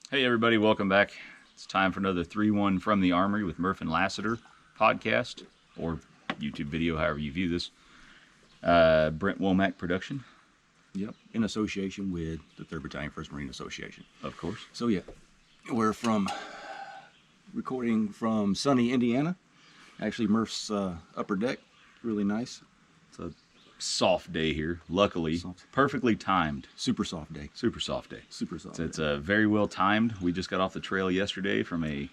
Hey everybody, welcome back. It's time for another 3-1 from the Armory with Murph and Lassiter podcast, or YouTube video, however you view this. Brent Womack production, Yep, in association with the 3rd Battalion, 1st Marine Association. of course. So yeah, we're recording from sunny Indiana. Actually, Murph's upper deck, really nice. It's a soft day here, luckily. Soft. Perfectly timed. Super soft day. Super soft day. Super soft. It's day. very well timed. We just got off the trail yesterday from a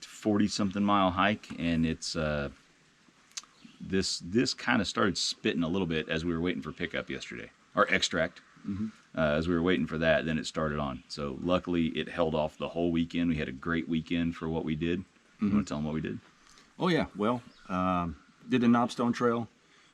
40-something mile hike, and it's this kind of started spitting a little bit as we were waiting for pickup yesterday, or extract. As we were waiting for that, then it started on. So luckily, it held off the whole weekend. We had a great weekend for what we did. You want to tell them what we did? Oh yeah, well, did the Knobstone Trail,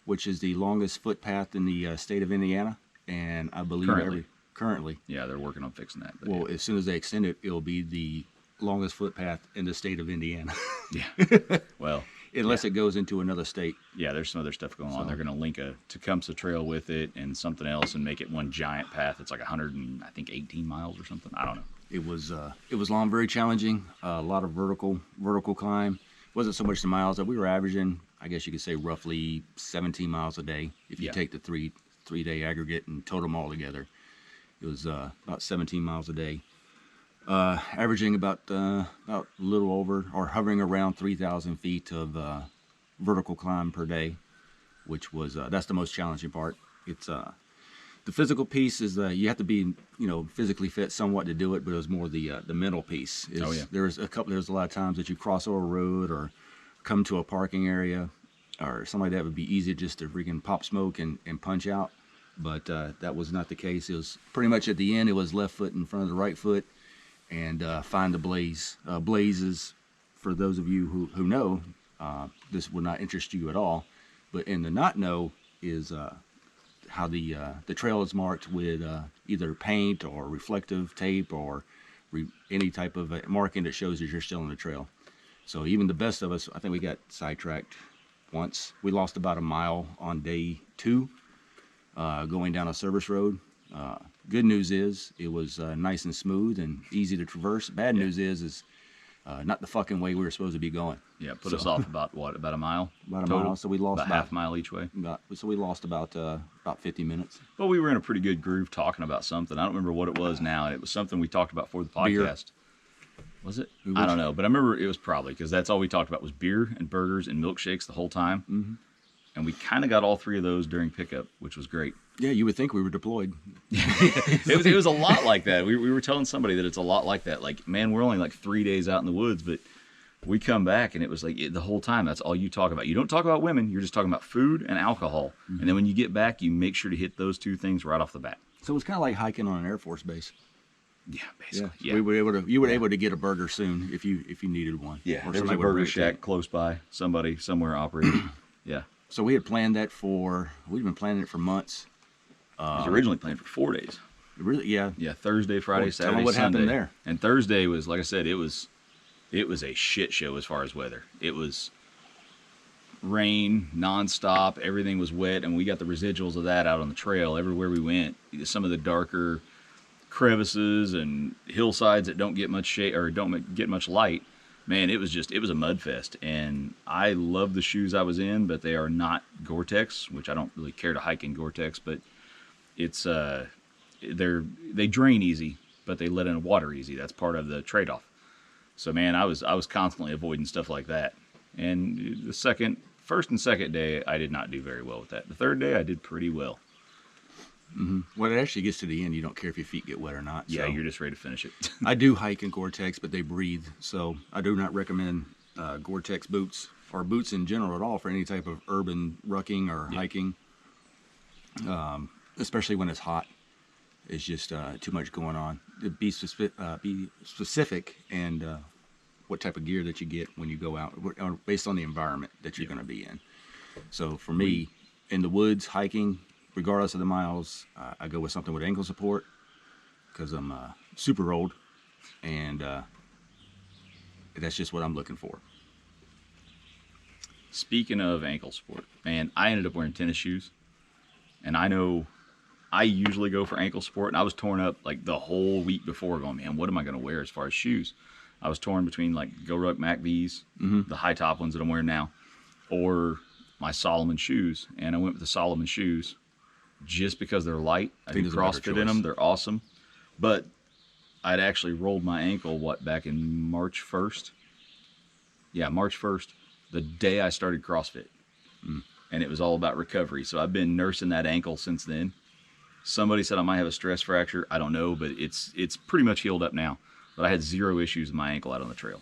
which is the longest footpath in the state of Indiana, and I believe currently. Yeah, they're working on fixing that. Well, as soon as they extend it, it'll be the longest footpath in the state of Indiana. Yeah. Well, Unless it goes into another state. yeah, there's some other stuff going on. So- They're going to link a Tecumseh Trail with it and something else and make it one giant path. It's like 18 miles or something. I don't know. It was long, very challenging. A lot of vertical climb. Wasn't so much the miles that we were averaging. I guess you could say roughly 17 miles a day if you Yeah. take the three-day aggregate and total them all together. It was about 17 miles a day, averaging about a little over or hovering around 3,000 feet of vertical climb per day, which was that's the most challenging part. It's the physical piece is you have to be physically fit somewhat to do it, but it was more the mental piece. Oh, yeah. There's a lot of times that you cross over a road or come to a parking area or something like that would be easy just to freaking pop smoke and punch out, but that was not the case. It was pretty much at the end. It was left foot in front of the right foot and find the blaze. Blazes, for those of you who know, this would not interest you at all, but in the not know is how the trail is marked with either paint or reflective tape or any type of marking that shows that you're still on the trail. So even the best of us, I think we got sidetracked once. We lost about a mile on day 2 going down a service road. Good news is it was nice and smooth and easy to traverse. Bad news is not the fucking way we were supposed to be going. Yeah, put us off about a mile? About a total? mile, so we lost about half mile each way. So we lost about 50 minutes. But we were in a pretty good groove talking about something. I don't remember what it was now. It was something we talked about for the podcast. Beer. Was it? I don't know, but I remember it was probably because that's all we talked about was beer and burgers and milkshakes the whole time. Mm-hmm. And we kind of got all 3 of those during pickup, which was great. Yeah, you would think we were deployed. It was a lot like that. We were telling somebody that it's a lot like that. Like, man, we're only like 3 days out in the woods, but we come back and it was like the whole time that's all you talk about. You don't talk about women. You're just talking about food and alcohol. Mm-hmm. And then when you get back, you make sure to hit those 2 things right off the bat. So it was kind of like hiking on an Air Force base. Yeah, basically. Yeah. Yeah. You were able to get a burger soon if you needed one. Yeah, Or there was a somebody would burger bring it to you. shack close by. Somebody somewhere operated. Yeah. So we had planned that we'd been planning it for months. It was originally planned for 4 days. Really, yeah. Yeah, Thursday, Friday, Well, tell Saturday, me what Sunday. happened there. And Thursday was, like I said, it was a shit show as far as weather. It was rain nonstop. Everything was wet, and we got the residuals of that out on the trail everywhere we went. Some of the darker crevices and hillsides that don't get much shade or don't get much light. Man, it was a mud fest, and I love the shoes I was in, but they are not Gore-Tex, which I don't really care to hike in Gore-Tex, but it's they drain easy, but they let in water easy. That's part of the trade-off. So man, I was constantly avoiding stuff like that. And the first and second day, I did not do very well with that. The third day, I did pretty well. Mm-hmm. When it actually gets to the end, you don't care if your feet get wet or not. Yeah, so. you're just ready to finish it. I do hike in Gore-Tex, but they breathe, so I do not recommend Gore-Tex boots or boots in general at all for any type of urban rucking or hiking, especially when it's hot. It's just too much going on. Be specific and what type of gear that you get when you go out, based on the environment that you're going to be in. So for me, in the woods, hiking, regardless of the miles, I go with something with ankle support because I'm super old, and that's just what I'm looking for. Speaking of ankle support, man, I ended up wearing tennis shoes, and I know I usually go for ankle support, and I was torn up like the whole week before going, man, what am I going to wear as far as shoes? I was torn between like Go Ruck Mac V's, the high top ones that I'm wearing now, or my Solomon shoes. And I went with the Solomon shoes just because they're light. I do CrossFit in them. They're awesome. But I'd actually rolled my ankle, back in March 1st? Yeah, March 1st, the day I started CrossFit. And it was all about recovery. So I've been nursing that ankle since then. Somebody said I might have a stress fracture. I don't know, but it's pretty much healed up now. But I had 0 issues with my ankle out on the trail.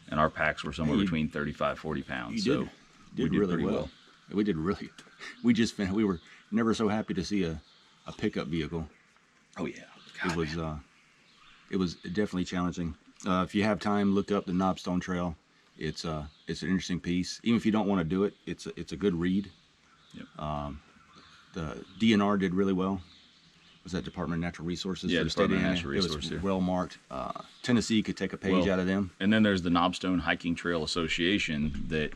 And our packs were somewhere between 35, 40 pounds. We did really well. We did really. We were never so happy to see a pickup vehicle. Oh, yeah. God, it was definitely challenging. If you have time, look up the Knobstone Trail. It's an interesting piece. Even if you don't want to do it, it's a good read. Yep. The DNR did really well. Was that Department of Natural Resources? Yeah, Department of Natural Resources. It was well marked. Tennessee could take a page out of them. And then there's the Knobstone Hiking Trail Association that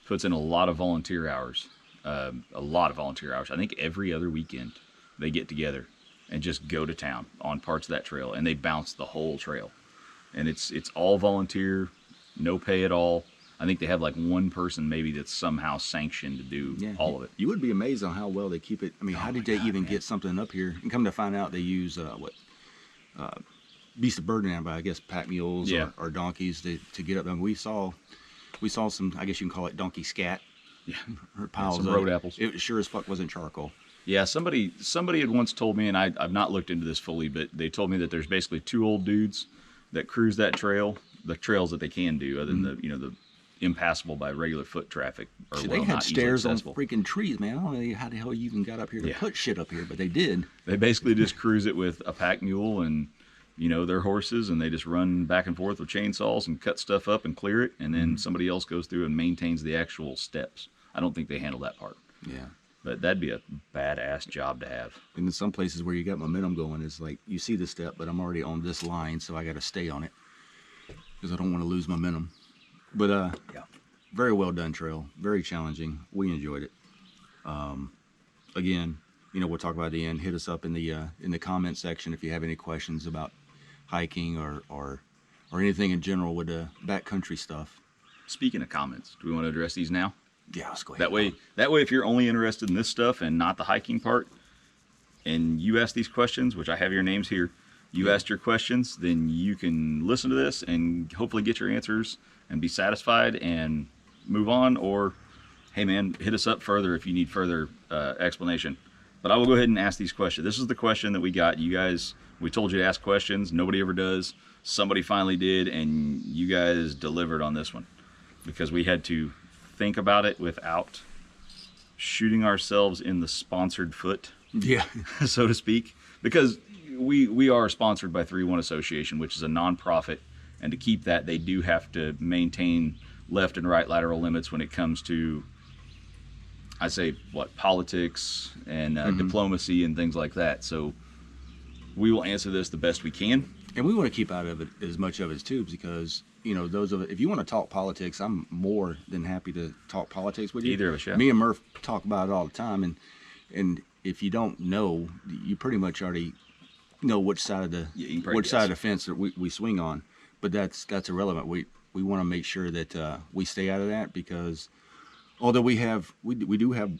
puts in a lot of volunteer hours. I think every other weekend they get together and just go to town on parts of that trail, and they bounce the whole trail. And it's all volunteer, no pay at all. I think they have like one person maybe that's somehow sanctioned to do all of it. You would be amazed on how well they keep it. I mean, how did they even get something up here? And come to find out, they use beast of burden animal, I guess pack mules or donkeys to get up. I mean, we saw some, I guess you can call it donkey scat. Yeah, or piles some of road apples. It sure as fuck wasn't charcoal. Yeah, somebody had once told me, and I've not looked into this fully, but they told me that there's basically 2 old dudes that cruise that trail, the trails that they can do, other than the impassable by regular foot traffic. They had stairs on freaking trees, man. I don't know how the hell you even got up here to put shit up here, but they did. They basically just cruise it with a pack mule and their horses, and they just run back and forth with chainsaws and cut stuff up and clear it, and then somebody else goes through and maintains the actual steps. I don't think they handle that part. Yeah. But that'd be a badass job to have. And in some places where you got momentum going, it's like you see the step, but I'm already on this line, so I got to stay on it because I don't want to lose momentum. But very well done trail, very challenging. We enjoyed it. Again, we'll talk about it at the end. Hit us up in the comment section if you have any questions about hiking or anything in general with the backcountry stuff. Speaking of comments, do we want to address these now? Yeah, let's go ahead. That way, if you're only interested in this stuff and not the hiking part, and you ask these questions, which I have your names here, you asked your questions, then you can listen to this and hopefully get your answers and be satisfied and move on. Or, hey man, hit us up further if you need further explanation. But I will go ahead and ask these questions. This is the question that we got. You guys, we told you to ask questions. Nobody ever does. Somebody finally did, and you guys delivered on this one because we had to think about it without shooting ourselves in the sponsored foot, so to speak, because we are sponsored by 3-1 Association, which is a nonprofit, and to keep that, they do have to maintain left and right lateral limits when it comes to, I say, politics and diplomacy and things like that. So we will answer this the best we can, and we want to keep out of it as much of it too, because if you want to talk politics, I'm more than happy to talk politics with you. Either of us, yeah. Me and Murph talk about it all the time, and if you don't know, you pretty much already know which side of the fence that we swing on. But that's irrelevant. We want to make sure that we stay out of that, because although we do have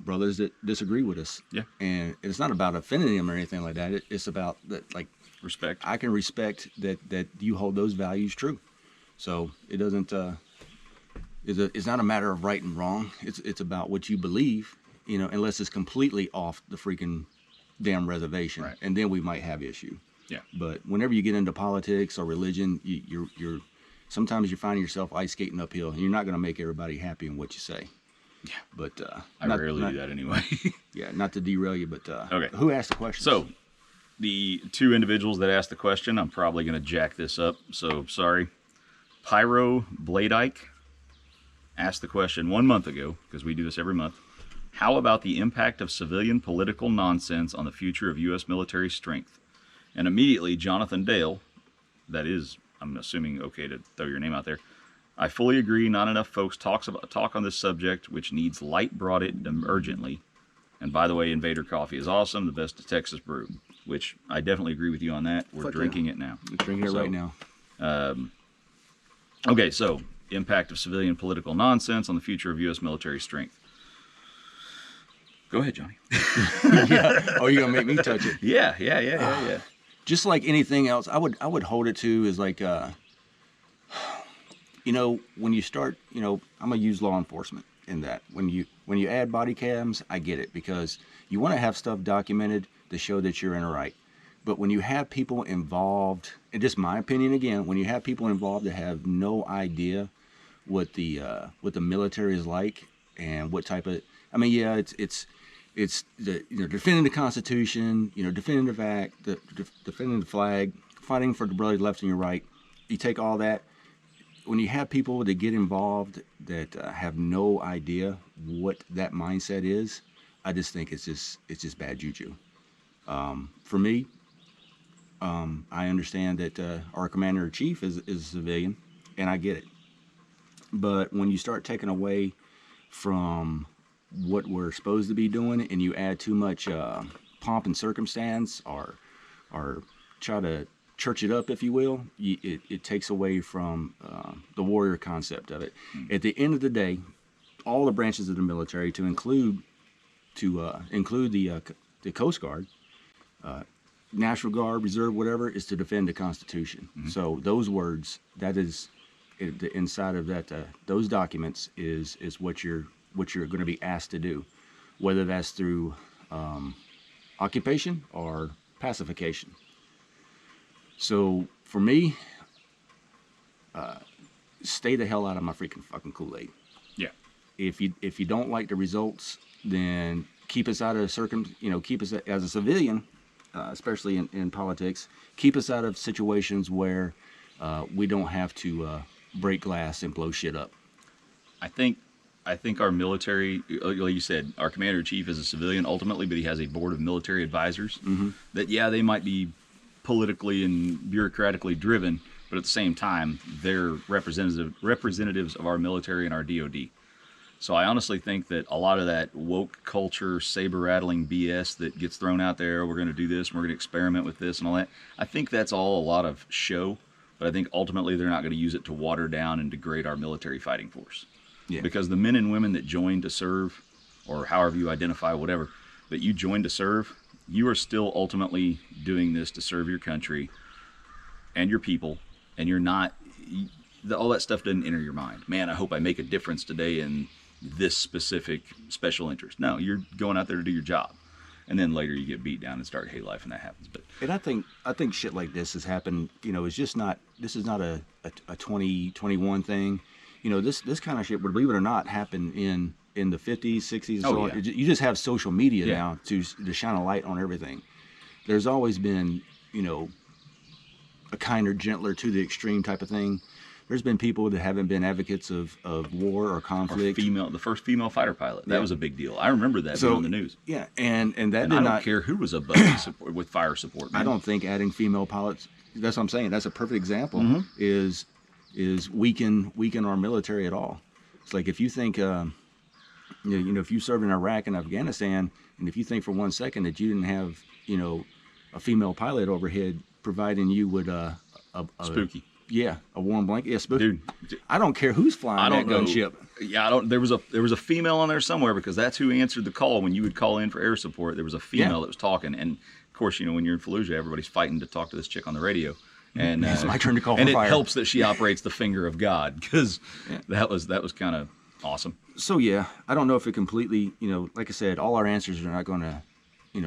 brothers that disagree with us, and it's not about offending them or anything like that. It's about that, like, respect. I can respect that you hold those values true. So it doesn't. It's not a matter of right and wrong. It's about what you believe. Unless it's completely off the freaking damn reservation, right. And then we might have issue. Yeah. But whenever you get into politics or religion, you're sometimes you find yourself ice skating uphill, and you're not going to make everybody happy in what you say. Yeah. But I rarely do that anyway. Yeah, not to derail you, but okay. Who asked the question? So the 2 individuals that asked the question, I'm probably going to jack this up, so sorry. Pyro Bladeike asked the question 1 month ago, because we do this every month. How about the impact of civilian political nonsense on the future of U.S. military strength? And immediately, Jonathan Dale, that is, I'm assuming okay to throw your name out there. I fully agree, not enough folks talk on this subject, which needs light brought it urgently. And by the way, Invader Coffee is awesome, the best of Texas brew, which I definitely agree with you on that. We're drinking it now. We're drinking it right now. Okay, so impact of civilian political nonsense on the future of U.S. military strength. Go ahead, Johnny. Yeah. Oh, you're gonna make me touch it? Yeah. Just like anything else, I would hold it to is like, when you start, I'm gonna use law enforcement in that. When you add body cams, I get it, because you want to have stuff documented to show that you're in the right. But when you have people involved, and just my opinion again, when you have people involved that have no idea what the military is like and what type of, it's the defending the Constitution, defending defending the flag, fighting for the brother left and your right. You take all that. When you have people that get involved that have no idea what that mindset is, I just think it's just bad juju. For me, I understand that our commander-in-chief is a civilian, and I get it. But when you start taking away from what we're supposed to be doing, and you add too much pomp and circumstance, or try to church it up, if you will, it takes away from the warrior concept of it. At the end of the day, all the branches of the military, to include the Coast Guard, National Guard, Reserve, whatever, is to defend the Constitution. So those words, that is inside of that, those documents is what you're going to be asked to do, whether that's through occupation or pacification. So for me, stay the hell out of my freaking fucking Kool-Aid. Yeah. If you don't like the results, then keep us out of keep us as a civilian, especially in politics. Keep us out of situations where we don't have to break glass and blow shit up. I think our military, like you said, our commander-in-chief is a civilian ultimately, but he has a board of military advisors that, they might be politically and bureaucratically driven, but at the same time, they're representatives of our military and our DOD. So I honestly think that a lot of that woke culture, saber-rattling BS that gets thrown out there, we're going to do this, and we're going to experiment with this and all that, I think that's all a lot of show, but I think ultimately they're not going to use it to water down and degrade our military fighting force. Yeah. Because the men and women that join to serve, or however you identify, whatever, that you join to serve, you are still ultimately doing this to serve your country and your people, and you're not, all that stuff doesn't enter your mind. Man, I hope I make a difference today in this specific special interest. No, you're going out there to do your job. And then later you get beat down and start hate life, and that happens. But and I think shit like this has happened, it's just not, this is not a 2021 thing. This kind of shit, believe it or not, happened in the 50s, 60s. Oh, yeah. You just have social media now to shine a light on everything. There's always been, a kinder, gentler to the extreme type of thing. There's been people that haven't been advocates of war or conflict. The first female fighter pilot. That was a big deal. I remember that being on the news. Yeah, and that and did I don't not care who was above support, with fire support. Man. I don't think adding female pilots. That's what I'm saying. That's a perfect example. Is weaken our military at all. It's like if you think, if you served in Iraq and Afghanistan, and if you think for 1 second that you didn't have, a female pilot overhead providing you with a spooky. Yeah, a warm blanket. Yeah, spooky. Dude, I don't care who's flying that gunship. Yeah, I don't. There was a female on there somewhere, because that's who answered the call when you would call in for air support. There was a female that was talking, and of course, when you're in Fallujah, everybody's fighting to talk to this chick on the radio. And it's my turn to call for fire. And it fire. helps that she operates the finger of God, because that was kind of awesome. So yeah, I don't know if it completely, like I said, all our answers are not going to,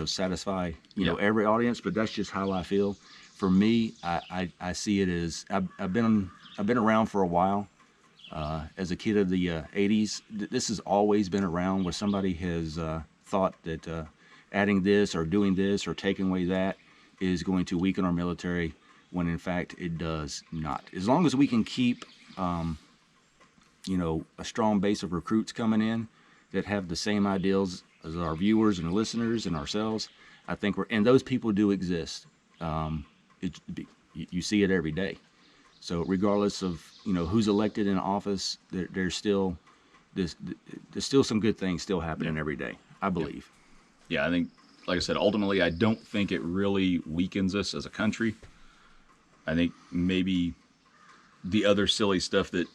satisfy, every audience, but that's just how I feel. For me, I see it as I've been around for a while. As a kid of the 80s, this has always been around, where somebody has thought that adding this or doing this or taking away that is going to weaken our military, when in fact it does not. As long as we can keep, a strong base of recruits coming in that have the same ideals as our viewers and listeners and ourselves, I think and those people do exist. You see it every day. So regardless of who's elected in office, there's still some good things still happening every day, I believe. Yeah, I think, like I said, ultimately, I don't think it really weakens us as a country. I think maybe the other silly stuff that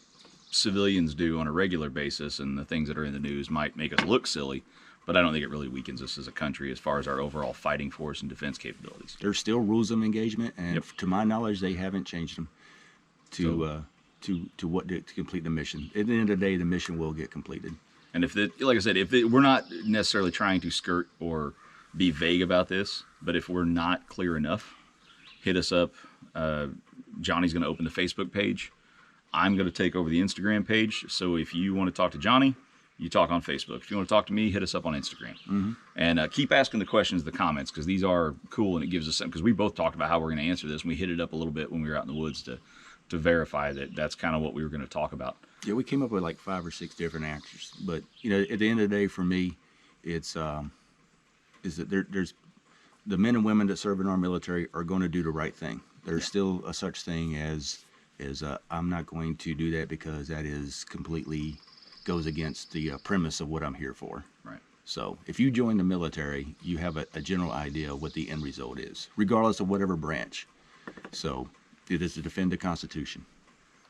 civilians do on a regular basis and the things that are in the news might make us look silly, but I don't think it really weakens us as a country as far as our overall fighting force and defense capabilities. There's still rules of engagement, and Yep. to my knowledge, they haven't changed them to complete the mission. At the end of the day, the mission will get completed. And like I said, we're not necessarily trying to skirt or be vague about this, but if we're not clear enough, hit us up. Johnny's going to open the Facebook page. I'm going to take over the Instagram page. So if you want to talk to Johnny, you talk on Facebook. If you want to talk to me, hit us up on Instagram. Mm-hmm. And keep asking the questions, the comments, because these are cool and it gives us something. Because we both talked about how we're going to answer this, and we hit it up a little bit when we were out in the woods to verify that that's kind of what we were going to talk about. Yeah, we came up with like 5 or 6 different answers. But, you know, at the end of the day, for me, it's is that there's the men and women that serve in our military are going to do the right thing. There's still a such thing as I'm not going to do that because that is completely goes against the premise of what I'm here for. Right. So if you join the military, you have a general idea of what the end result is, regardless of whatever branch. So it is to defend the Constitution.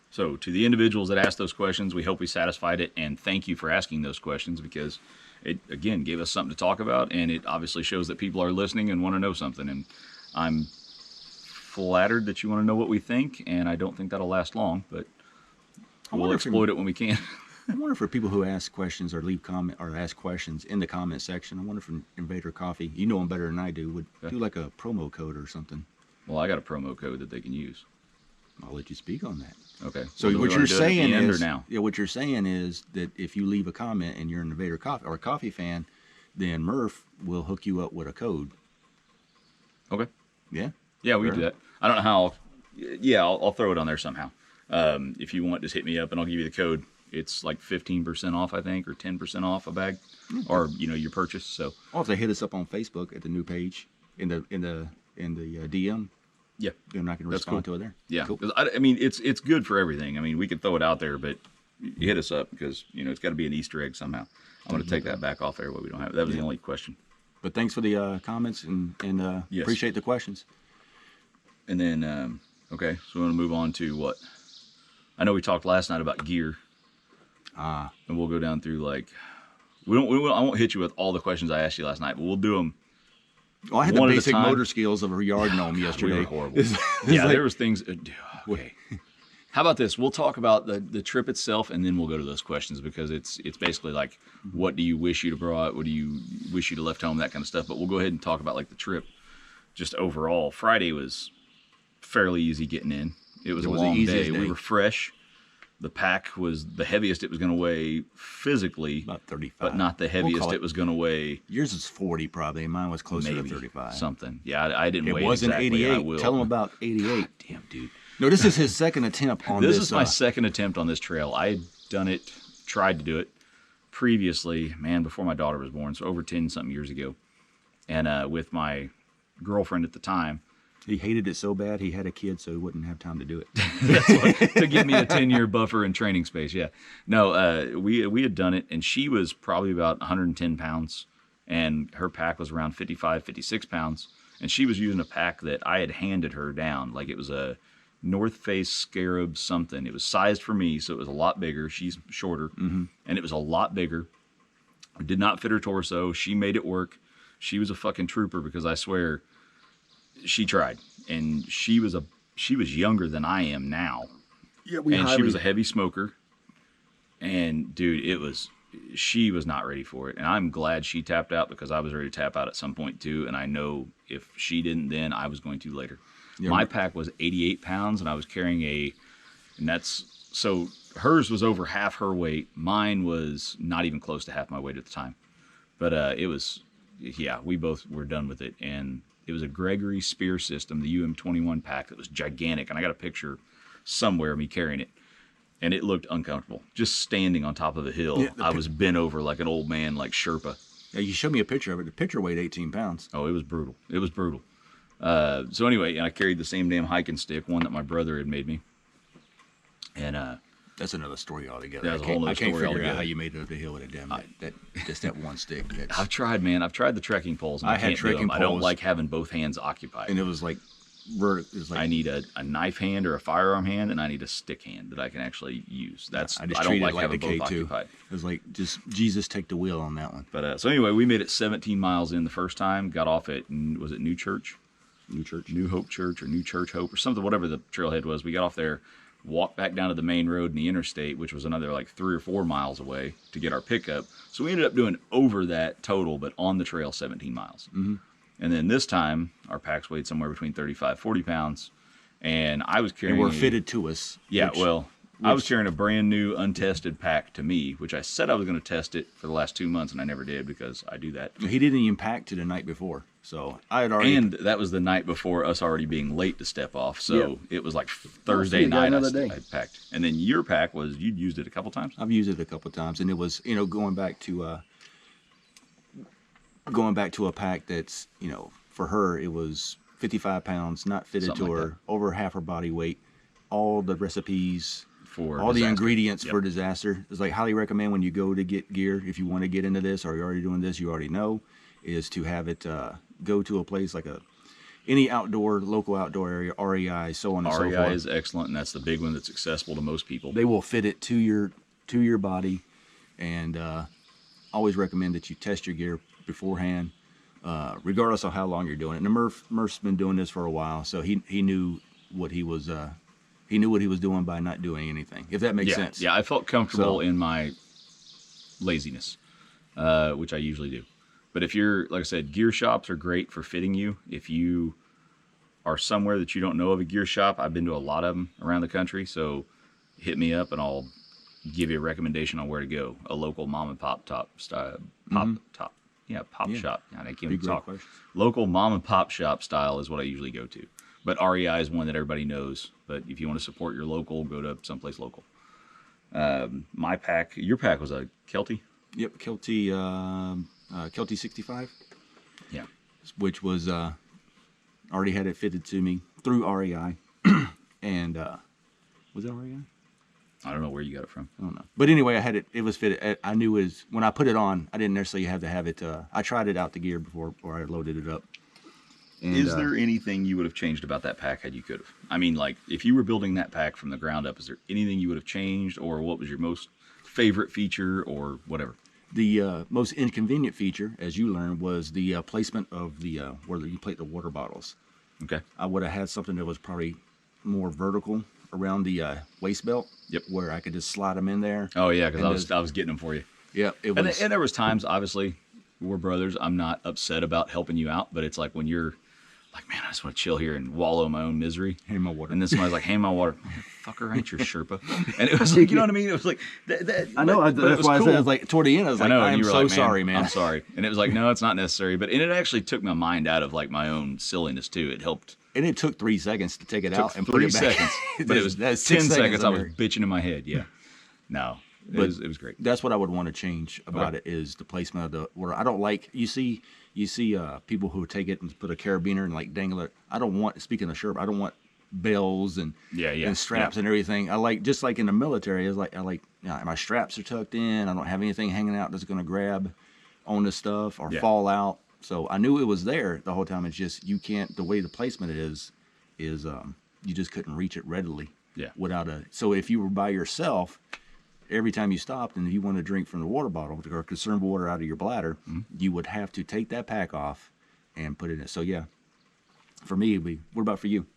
So to the individuals that asked those questions, we hope we satisfied it, and thank you for asking those questions because it, again, gave us something to talk about, and it obviously shows that people are listening and want to know something. And I'm flattered that you want to know what we think, and I don't think that'll last long, but we'll exploit it when we can. I wonder for people who ask questions or leave comment or ask questions in the comment section, I wonder if Invader Coffee, you know them better than I do, would do like a promo code or something. Well, I got a promo code that they can use. I'll let you speak on that. Okay. So what you're saying is, now? Yeah, what you're saying is that if you leave a comment and you're an Invader Coffee or a coffee fan, then Murph will hook you up with a code. Okay. Yeah. Yeah, we can do that. I don't know how. Yeah, I'll throw it on there somehow. If you want, just hit me up and I'll give you the code. It's like 15% off, I think, or 10% off a bag, or your purchase. So, or if they hit us up on Facebook at the new page in the DM, yeah, then I can respond to it there. Yeah, cool. I mean, it's good for everything. I mean, we could throw it out there, but you hit us up because it's got to be an Easter egg somehow. I'm going to take that back off there. What we don't have. That was the only question. But thanks for the comments and yes. Appreciate the questions. And then okay, so we want to move on to what? I know we talked last night about gear. And we'll go down through like I won't hit you with all the questions I asked you last night, but we'll do them. Well, I had the basic motor skills of a yard gnome yesterday. We were horrible. There was things. Okay. How about this? We'll talk about the trip itself, and then we'll go to those questions because it's basically like, what do you wish you'd have brought? What do you wish you'd have left home? That kind of stuff. But we'll go ahead and talk about like the trip, just overall. Friday was fairly easy getting in. It was a long day. We were fresh. The pack was the heaviest it was going to weigh physically, about 35, but not the heaviest it was going to weigh. Yours is 40 probably. Mine was closer to 35. Something. Yeah, I didn't weigh it. It wasn't exactly. 88. Tell him about 88. God damn, dude. No, this is his second attempt on this. This is my second attempt on this trail. I had done it, tried to do it previously, before my daughter was born, so over 10-something years ago. And with my girlfriend at the time. He hated it so bad he had a kid so he wouldn't have time to do it. That's to give me a 10-year buffer and training space, yeah. No, we had done it, and she was probably about 110 pounds, and her pack was around 55, 56 pounds, and she was using a pack that I had handed her down. Like it was a North Face Scarab something. It was sized for me, so it was a lot bigger. She's shorter, and it was a lot bigger. It did not fit her torso. She made it work. She was a fucking trooper because I swear she tried, and she was younger than I am now. Yeah, she was a heavy smoker, and dude, she was not ready for it, and I'm glad she tapped out because I was ready to tap out at some point too, and I know if she didn't then, I was going to later. Yeah, my pack was 88 pounds, and I was carrying so hers was over half her weight. Mine was not even close to half my weight at the time, but we both were done with it, and it was a Gregory Spear System, the UM21 pack that was gigantic, and I got a picture somewhere of me carrying it, and it looked uncomfortable. Just standing on top of the hill, I was bent over like an old man, like Sherpa. Yeah, you showed me a picture of it. The picture weighed 18 pounds. Oh, it was brutal. It was brutal. So anyway, I carried the same damn hiking stick, one that my brother had made me, and That's another story altogether. That's a whole nother I can't story figure out altogether. how you made it up the hill with that one stick. I've tried, man. I've tried the trekking poles. And I had can't do trekking them. I don't poles. like having both hands occupied. And it was like, I need a knife hand or a firearm hand, and I need a stick hand that I can actually use. I just don't treated like it like having the both K2. occupied. It was like, just Jesus take the wheel on that one. But so anyway, we made it 17 miles in the first time. Got off at, was it New Hope Church, or New Church Hope, or something, whatever the trailhead was. We got off there, walked back down to the main road and the interstate, which was another like 3 or 4 miles away, to get our pickup. So we ended up doing over that total, but on the trail 17 miles. Mm-hmm. And then this time, our packs weighed somewhere between 35, 40 pounds. And I was carrying... And were fitted to us. Yeah, I was carrying a brand new untested pack to me, which I said I was going to test it for the last 2 months, and I never did because I do that. He didn't even pack to the night before. So I had already... And that was the night before us already being late to step off. So Yep. It was like Thursday night another day. I packed. And then your pack was, you'd used it a couple times? I've used it a couple of times, and it was, going back to a pack that's, for her, it was 55 pounds, not fitted Something to like her, over half her body weight, all the recipes, For all the disaster. ingredients Yep. for disaster. It's like highly recommend when you go to get gear, if you want to get into this or you're already doing this, you already know, is to have it go to a place like any local outdoor area, REI, so on and so forth. REI is excellent, and that's the big one that's accessible to most people. They will fit it to your body, and always recommend that you test your gear beforehand, regardless of how long you're doing it. And Murph's been doing this for a while, so he knew what he was doing by not doing anything. If that makes sense. Yeah, I felt comfortable So- in my laziness, which I usually do. But if you're, like I said, gear shops are great for fitting you. If you are somewhere that you don't know of a gear shop, I've been to a lot of them around the country, so hit me up and I'll give you a recommendation on where to go. A local mom and pop shop. God, I can't even Big talk. questions. Local mom and pop shop style is what I usually go to. But REI is one that everybody knows. But if you want to support your local, go to someplace local. Your pack was a Kelty? Yep, Kelty 65, Yeah. which was already had it fitted to me through REI, and was it REI? I don't know where you got it from. I don't know. But anyway, I had it. It was fitted. I knew when I put it on, I didn't necessarily have to have it. I tried it out the gear before I loaded it up. And, Is there anything you would have changed about that pack had you could have? I mean, like, if you were building that pack from the ground up, is there anything you would have changed, or what was your most favorite feature, or whatever? The most inconvenient feature, as you learned, was the placement of the where you plate the water bottles. Okay. I would have had something that was probably more vertical around the waist belt. Yep. Where I could just slide them in there. Oh, yeah, And because I was getting them for you. Yeah, it And, was. and there was times, obviously, we're brothers. I'm not upset about helping you out, but it's like when you're like, man, I just want to chill here and wallow in my own misery. Hand my water. And then somebody's like, hand my water. Fucker, ain't your Sherpa. And it was like, you know what I mean? It was like, I know. but it That's was why I cool. said, I was like, toward the end, I was like, I know, I and am you were so like, sorry, man. I'm sorry. And it was like, no, it's not necessary. But and it actually took my mind out of like my own silliness too. It helped. And it took 3 seconds to take it out and put 3 it back. seconds. But it was That's 10 6 seconds. I was there. bitching in my head. Yeah. No, it was great. That's what I would want to change about it is the placement of the water. I don't like you see people who take it and put a carabiner and like dangle it. I don't want. Speaking of Sherpa, I don't want bells and and straps and everything. I like just like in the military. I like my straps are tucked in. I don't have anything hanging out that's going to grab on the stuff or fall out. So I knew it was there the whole time. It's just you can't. The way the placement is you just couldn't reach it readily. Yeah. Without a. So if you were by yourself, every time you stopped and you wanted to drink from the water bottle or conserve water out of your bladder, you would have to take that pack off and put it in. So yeah, for me, what about for you?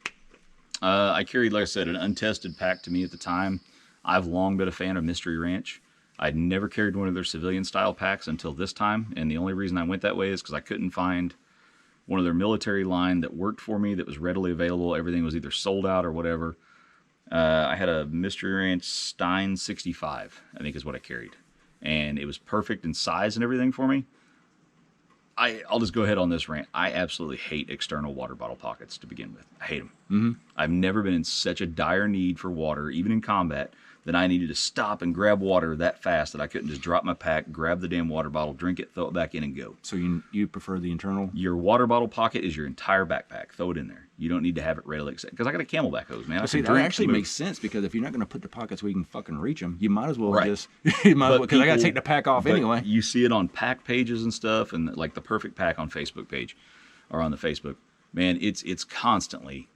I carried, like I said, an untested pack to me at the time. I've long been a fan of Mystery Ranch. I'd never carried one of their civilian style packs until this time. And the only reason I went that way is because I couldn't find one of their military line that worked for me, that was readily available. Everything was either sold out or whatever. I had a Mystery Ranch Stein 65, I think is what I carried. And it was perfect in size and everything for me. I'll just go ahead on this rant. I absolutely hate external water bottle pockets to begin with. I hate them. I've never been in such a dire need for water, even in combat, then I needed to stop and grab water that fast that I couldn't just drop my pack, grab the damn water bottle, drink it, throw it back in, and go. So you prefer the internal? Your water bottle pocket is your entire backpack. Throw it in there. You don't need to have it readily accepted. Because I got a Camelback hose, man. See, that actually makes sense, because if you're not going to put the pockets where you can fucking reach them, you might as well Right. just, because I got to take the pack off But anyway. You see it on pack pages and stuff, and like the Perfect Pack on Facebook page, or on the Facebook. Man, it's constantly,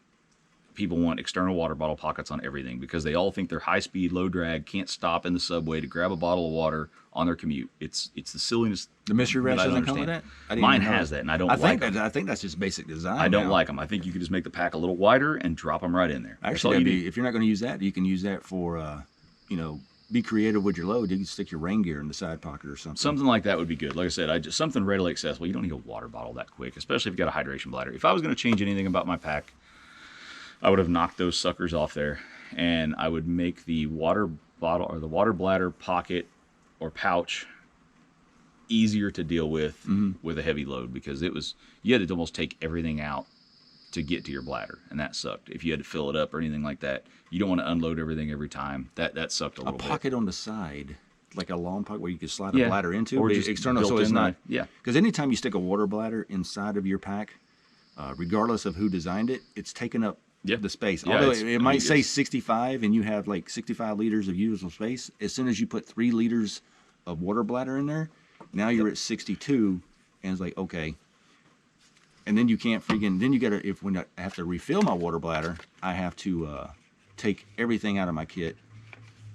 people want external water bottle pockets on everything because they all think they're high speed, low drag, can't stop in the subway to grab a bottle of water on their commute. It's the silliness. The mystery that rash I don't doesn't come with that? understand. I didn't Mine even know has that, and I don't I like think them. I think that's just basic design. I don't now. like them. I think you could just make the pack a little wider and drop them right in there. That's all Actually, you do. if you're not going to use that, you can use that for, be creative with your load. You can stick your rain gear in the side pocket or something. Something like that would be good. Like I said, something readily accessible. You don't need a water bottle that quick, especially if you've got a hydration bladder. If I was going to change anything about my pack, I would have knocked those suckers off there, and I would make the water bottle or the water bladder pocket or pouch easier to deal with a heavy load, because you had to almost take everything out to get to your bladder, and that sucked. If you had to fill it up or anything like that, you don't want to unload everything every time. That sucked a little bit. A pocket on the side, like a long pocket where you could slide a Yeah. bladder into, Or but just external, so built it's in not. yeah. Because anytime you stick a water bladder inside of your pack, regardless of who designed it, it's taking up Yeah. the space. Yeah, Although it's- it might say 65 and you have like 65 liters of usable space, as soon as you put 3 liters of water bladder in there, now you're at 62, and it's like, okay. And then you can't then you gotta, when I have to refill my water bladder, I have to take everything out of my kit.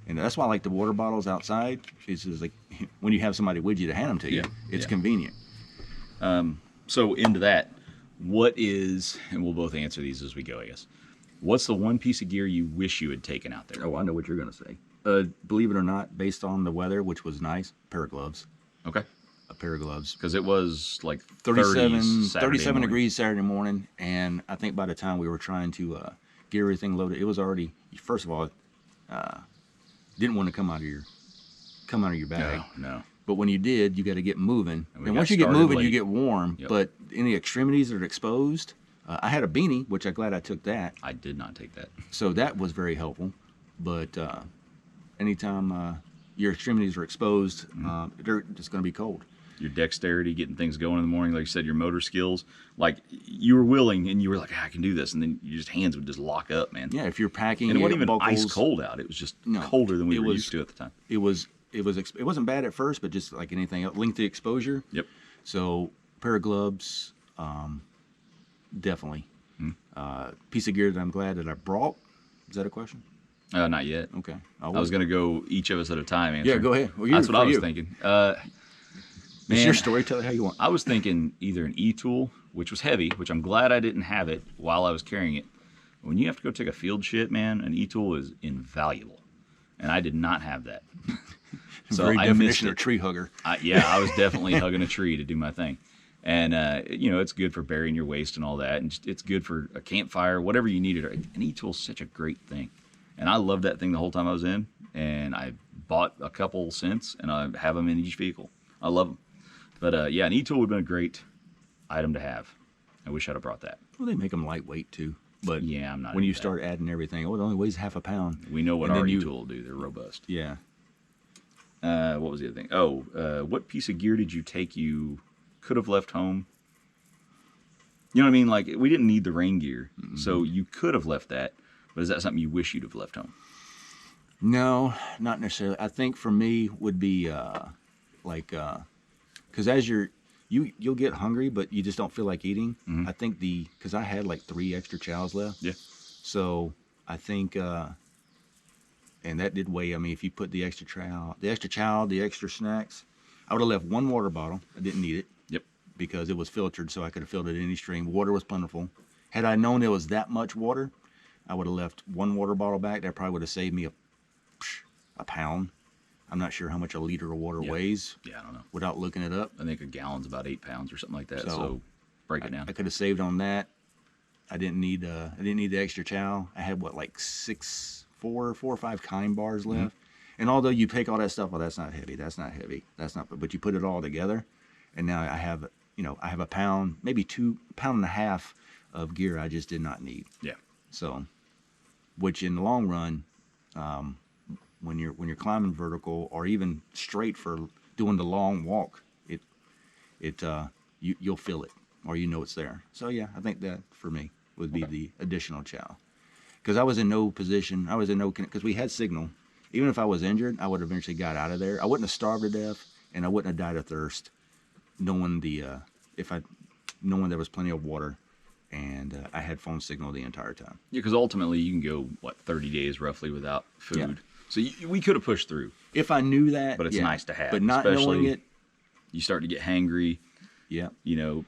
And that's why I like the water bottles outside. It's just like when you have somebody with you to hand them to you, Yeah, it's yeah. convenient. So into that, what is, and we'll both answer these as we go, I guess. What's the one piece of gear you wish you had taken out there? Oh, I know what you're going to say. Believe it or not, based on the weather, which was nice, pair of gloves. Okay. A pair of gloves. Because it was like 37 Saturday morning. degrees Saturday morning, and I think by the time we were trying to get everything loaded, it was already, first of all, didn't want to come out of your bag. No. But when you did, you got to get moving. And we And got once you get started moving, you late. get warm. Yep. But any extremities that are exposed, I had a beanie, which I'm glad I took that. I did not take that. So that was very helpful. But anytime your extremities are exposed, they're just going to be cold. Your dexterity, getting things going in the morning, like you said, your motor skills, like you were willing and you were like, I can do this, and then your just hands would just lock up, man. Yeah, if you're packing, And it you wasn't got even buckles, ice cold out. It was just No, colder than we it were was- used to at the time. It wasn't bad at first, but just like anything else, lengthy exposure. Yep. So pair of gloves, definitely. Hmm. Piece of gear that I'm glad that I brought. Is that a question? Not yet. Okay. I was going to go each of us at a time answer. Yeah, go ahead. Well, That's what I was you. thinking. It's Man, your story. Tell it how you want. I was thinking either an e-tool, which was heavy, which I'm glad I didn't have it while I was carrying it. When you have to go take a field shit, man, an e-tool is invaluable. And I did not have that. So Very I definition missed of it. tree hugger. I was definitely hugging a tree to do my thing. And, it's good for burying your waste and all that. And just, it's good for a campfire, whatever you needed. An e-tool is such a great thing. And I loved that thing the whole time I was in. And I bought a couple since, and I have them in each vehicle. I love them. But, an e-tool would have been a great item to have. I wish I'd have brought that. Well, they make them lightweight too. But Yeah, I'm not when into you that. start adding everything, it only weighs half a pound. We know what And our then e-tool will do. They're robust. Yeah. What was the other thing? What piece of gear did you take you could have left home? You know what I mean? Like, we didn't need the rain gear, so you could have left that. But is that something you wish you'd have left home? No, not necessarily. I think for me would be because as you'll get hungry, but you just don't feel like eating. I think because I had like 3 extra chows left. Yeah. So I think, and that did weigh. I mean, if you put the extra chow, the extra snacks, I would have left 1 water bottle. I didn't need it. Yep. Because it was filtered, so I could have filled it in any stream. Water was plentiful. Had I known there was that much water, I would have left 1 water bottle back. That probably would have saved me a pound. I'm not sure how much a liter of water Yeah. weighs Yeah, I don't know. without looking it up. I think a gallon's about 8 pounds or something like that. So, So break it down. I could have saved on that. I didn't need the extra chow. I had like 4 or 5 kind bars left. And although you take all that stuff, well, that's not heavy. That's not heavy. That's not. But you put it all together, and now I have a pound, maybe 2 pound and a half of gear I just did not need. Yeah. So, which in the long run, when you're climbing vertical or even straight for doing the long walk, you'll feel it, or it's there. So yeah, I think that for me would be the additional chow, because I was in no position. I was in no, because we had signal. Even if I was injured, I would have eventually got out of there. I wouldn't have starved to death, and I wouldn't have died of thirst, knowing knowing there was plenty of water, and I had phone signal the entire time. Yeah, because ultimately you can go 30 days roughly without food. Yeah. So we could have pushed through if I knew that. But it's nice to have. But not knowing it, you start to get hangry. Yeah.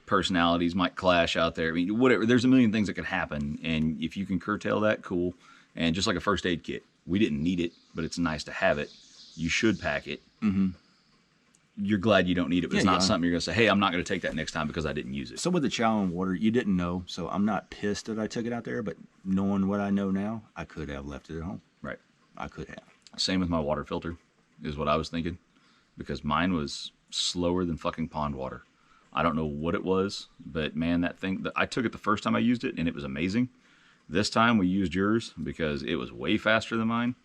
Personalities might clash out there. I mean, whatever. There's a million things that could happen, and if you can curtail that, cool. And just like a first aid kit, we didn't need it, but it's nice to have it. You should pack it. Mm-hmm. You're glad you don't need it, but it's not something you're going to say, hey, I'm not going to take that next time because I didn't use it. So with the chow and water, you didn't know, so I'm not pissed that I took it out there, but knowing what I know now, I could have left it at home. Right. I could have. Same with my water filter, is what I was thinking, because mine was slower than fucking pond water. I don't know what it was, but man, that thing, I took it the first time I used it, and it was amazing. This time we used yours because it was way faster than mine.